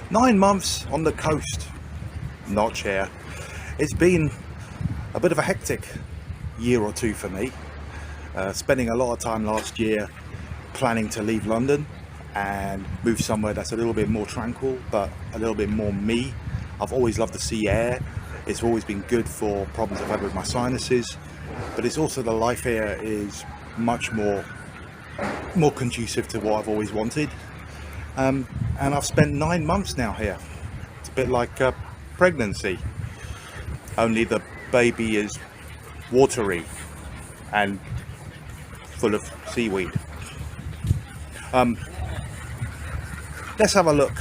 9 months on the coast, Notch here. It's been a bit of a hectic year or two for me. Spending a lot of time last year planning to leave London and move somewhere that's a little bit more tranquil, but a little bit more me. I've always loved the sea air. It's always been good for problems I've had with my sinuses, but it's also the life here is much more conducive to what I've always wanted. And I've spent 9 months now here. It's a bit like pregnancy, only the baby is watery and full of seaweed. Let's have a look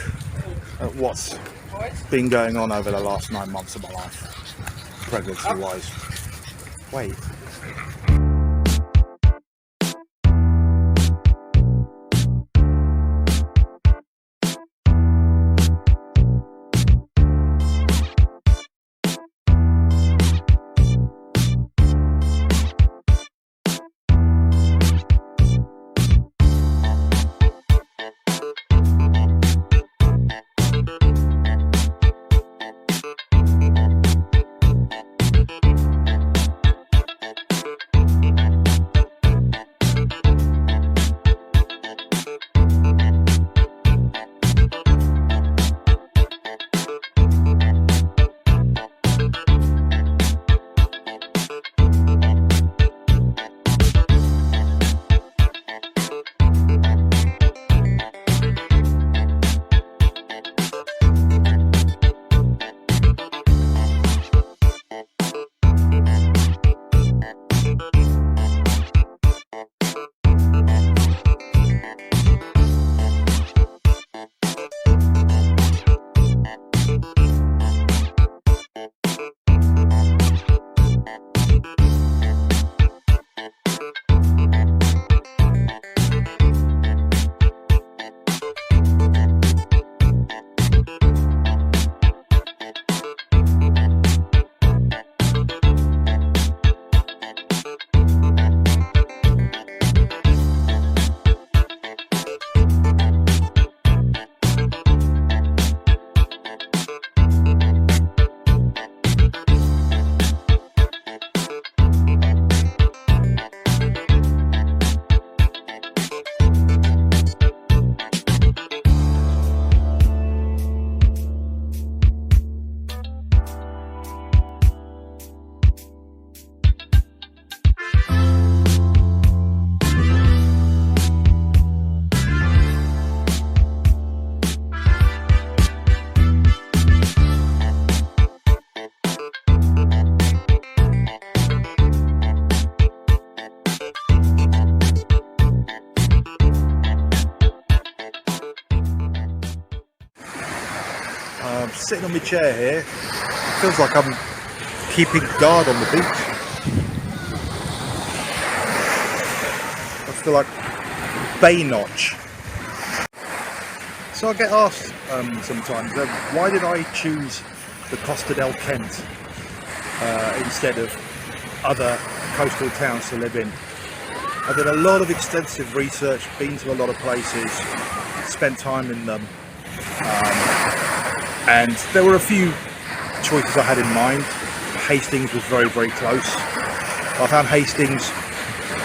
at what's been going on over the last 9 months of my life, pregnancy wise. Wait. Sitting on my chair here, feels like I'm keeping guard on the beach. I feel like Bay Notch. So I get asked sometimes, why did I choose the Costa Del Kent instead of other coastal towns to live in? I did a lot of extensive research, been to a lot of places, spent time in them. And there were a few choices I had in mind. Hastings was very, very close. I found Hastings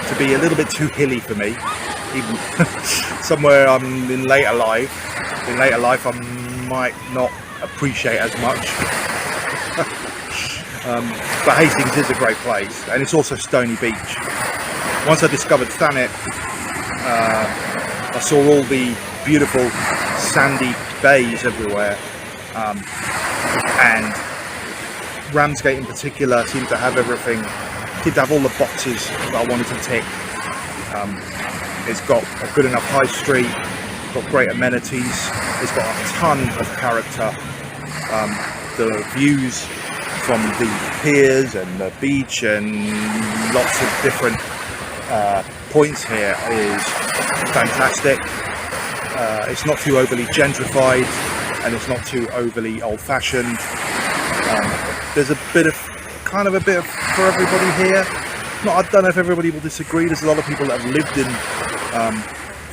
to be a little bit too hilly for me. Even somewhere I'm in later life. In later life, I might not appreciate as much. But Hastings is a great place, and it's also stony beach. Once I discovered Thanet, I saw all the beautiful sandy bays everywhere. And Ramsgate in particular seemed to have everything, seemed to have all the boxes that I wanted to tick. It's got a good enough high street, got great amenities, it's got a ton of character. The views from the piers and the beach and lots of different points here is fantastic. It's not too overly gentrified, and it's not too overly old-fashioned. There's a bit of for everybody here. I don't know if everybody will disagree. There's a lot of people that have lived in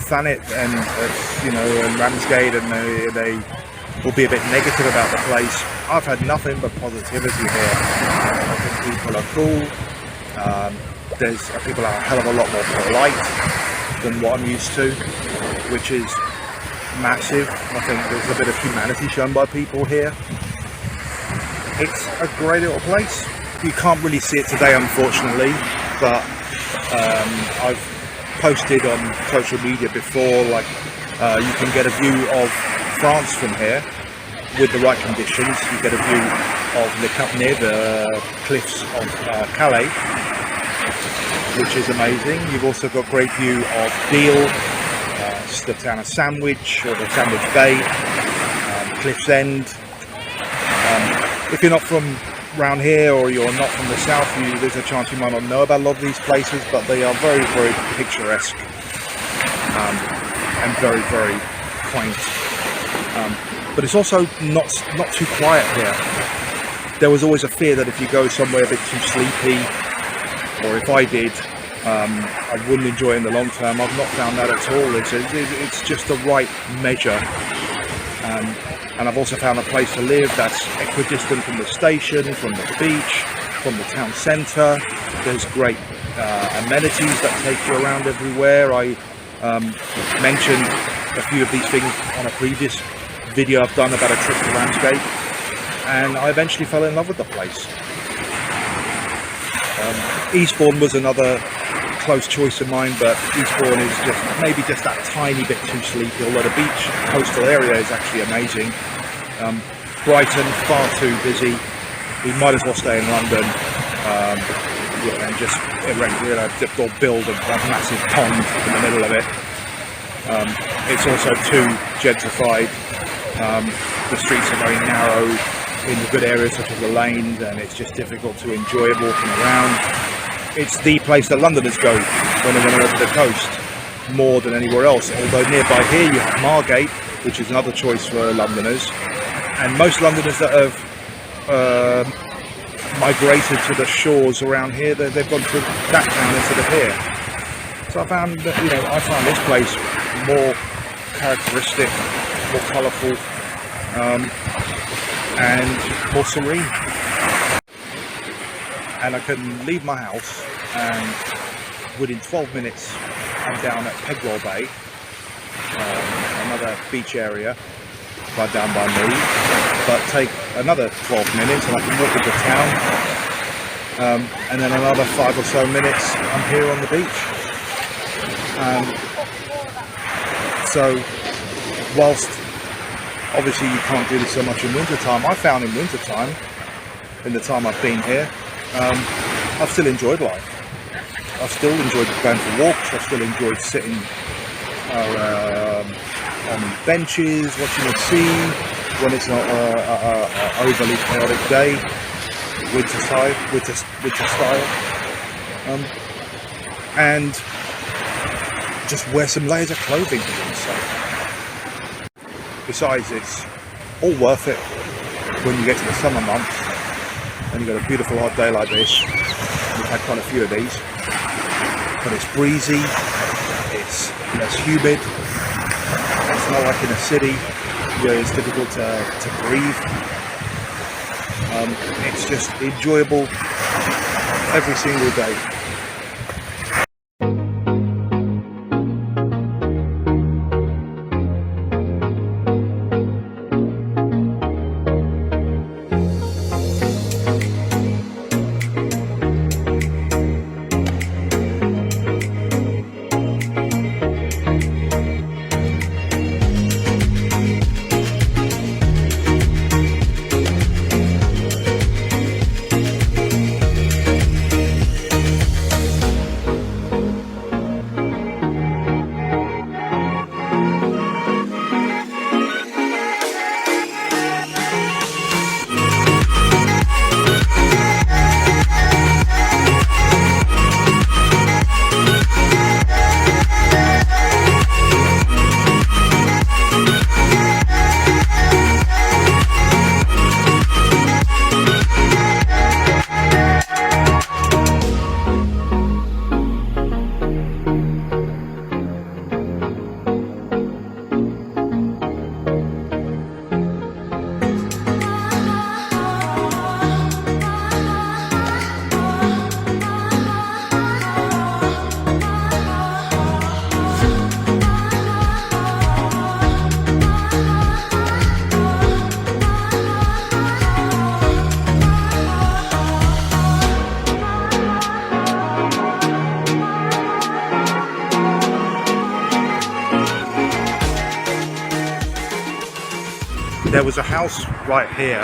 Thanet and and Ramsgate, and they will be a bit negative about the place. I've had nothing but positivity here. I think people are cool. People are a hell of a lot more polite than what I'm used to, which is massive. I think there's a bit of humanity shown by people here. It's a great little place. You can't really see it today, unfortunately, but I've posted on social media before, like you can get a view of France from here with the right conditions. You get a view of Le Campnir, the cliffs of Calais, which is amazing. You've also got great view of Deal, the town of Sandwich, or the Sandwich Bay, Cliff's End. If you're not from around here, or you're not from the south, there's a chance you might not know about a lot of these places, but they are very, very picturesque and very, very quaint. But it's also not too quiet here. There was always a fear that if you go somewhere a bit too sleepy, or if I did, I wouldn't enjoy it in the long term. I've not found that at all. It's just the right measure. And I've also found a place to live that's equidistant from the station, from the beach, from the town centre. There's great amenities that take you around everywhere. I mentioned a few of these things on a previous video I've done about a trip to Ramsgate, and I eventually fell in love with the place. Eastbourne was another close choice of mine, but Eastbourne is maybe just that tiny bit too sleepy, although the beach coastal area is actually amazing. Brighton, far too busy. We might as well stay in London and just build a massive pond in the middle of it. It's also too gentrified. The streets are very narrow in the good areas such as the lanes, and it's just difficult to enjoy walking around. It's the place that Londoners go when they want to go to the coast, more than anywhere else. Although nearby here you have Margate, which is another choice for Londoners, and most Londoners that have migrated to the shores around here, they've gone to that town instead of here. So I found that, I found this place more characteristic, more colourful, and more serene. And I can leave my house, and within 12 minutes I'm down at Pegwell Bay, another beach area right down by me, but take another 12 minutes and I can walk into town, and then another 5 or so minutes I'm here on the beach. So whilst obviously you can't do this so much in winter time, I found in winter time, in the time I've been here, I've still enjoyed life. I've still enjoyed going for walks. I've still enjoyed sitting on benches, watching the sea when it's not an overly chaotic day, winter style, and just wear some layers of clothing for goodness sake. Besides, it's all worth it when you get to the summer months and you've got a beautiful hot day like this. We've had quite a few of these, but it's breezy, it's less humid, it's not like in a city where it's difficult to breathe. It's just enjoyable every single day. There was a house right here,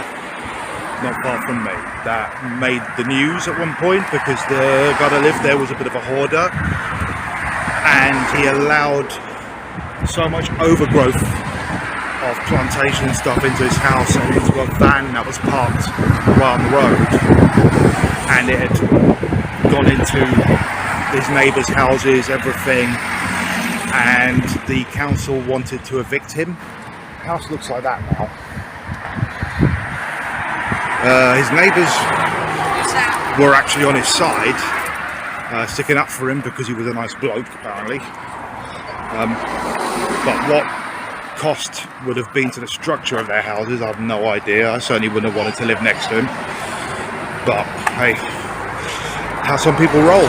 not far from me, that made the news at one point because the guy that lived there was a bit of a hoarder, and he allowed so much overgrowth of plantation stuff into his house and into a van that was parked right on the road, and it had gone into his neighbours' houses, everything, and the council wanted to evict him. The house looks like that now. His neighbours were actually on his side, sticking up for him because he was a nice bloke, apparently. But what cost would have been to the structure of their houses, I have no idea. I certainly wouldn't have wanted to live next to him. But hey, how some people roll.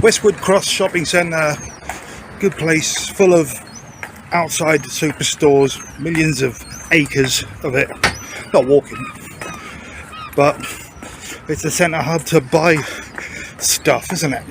Westwood Cross Shopping Centre, good place, full of outside superstores, millions of acres of it. Not walking, but it's a centre hub to buy stuff, isn't it?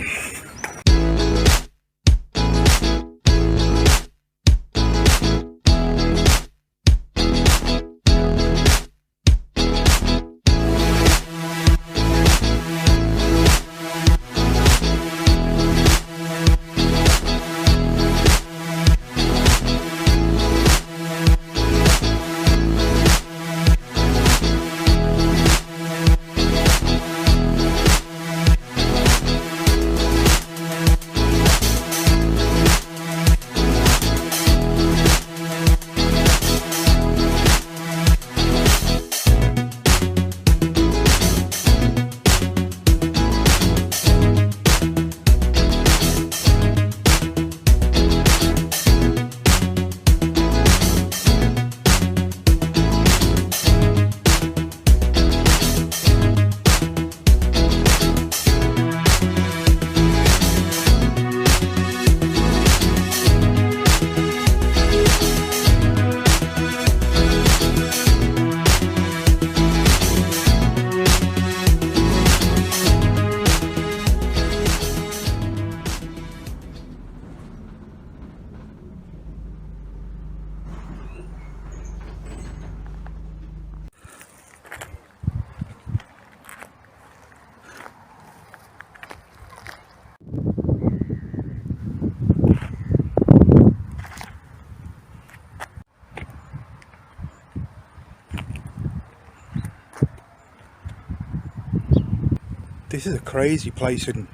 This is a crazy place in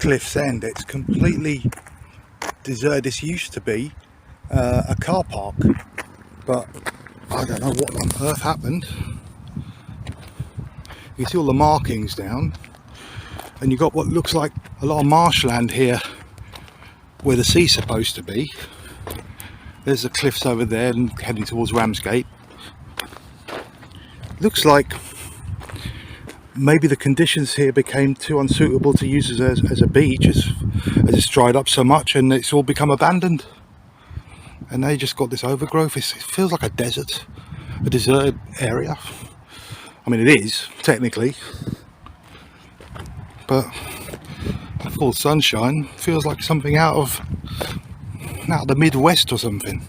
Cliff's End. It's completely deserted. This used to be a car park, but I don't know what on earth happened. You see all the markings down, and you've got what looks like a lot of marshland here where the sea's supposed to be. There's the cliffs over there and heading towards Ramsgate. Looks like maybe the conditions here became too unsuitable to use as a beach, as it's dried up so much and it's all become abandoned. And they just got this overgrowth. It feels like a desert, a deserted area. I mean, it is technically, but full sunshine feels like something out of the Midwest or something.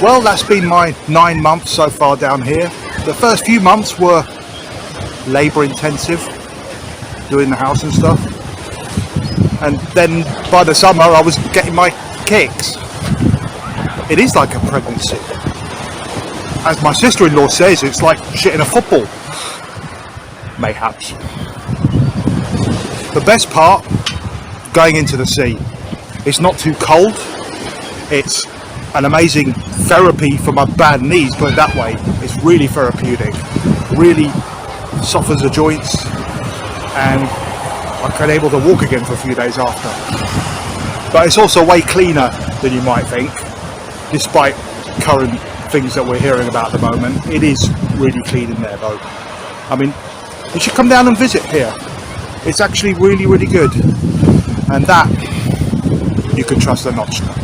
Well, that's been my 9 months so far down here. The first few months were labour intensive, doing the house and stuff, and then by the summer I was getting my kicks. It is like a pregnancy. As my sister-in-law says, it's like shitting a football. Mayhaps. The best part, going into the sea. It's not too cold. It's an amazing therapy for my bad knees, put it that way. It's really therapeutic, really softens the joints, and I can able to walk again for a few days after. But it's also way cleaner than you might think, despite current things that we're hearing about at the moment. It is really clean in there though. I mean, you should come down and visit here. It's actually really, really good, and that you can trust the Notchsta.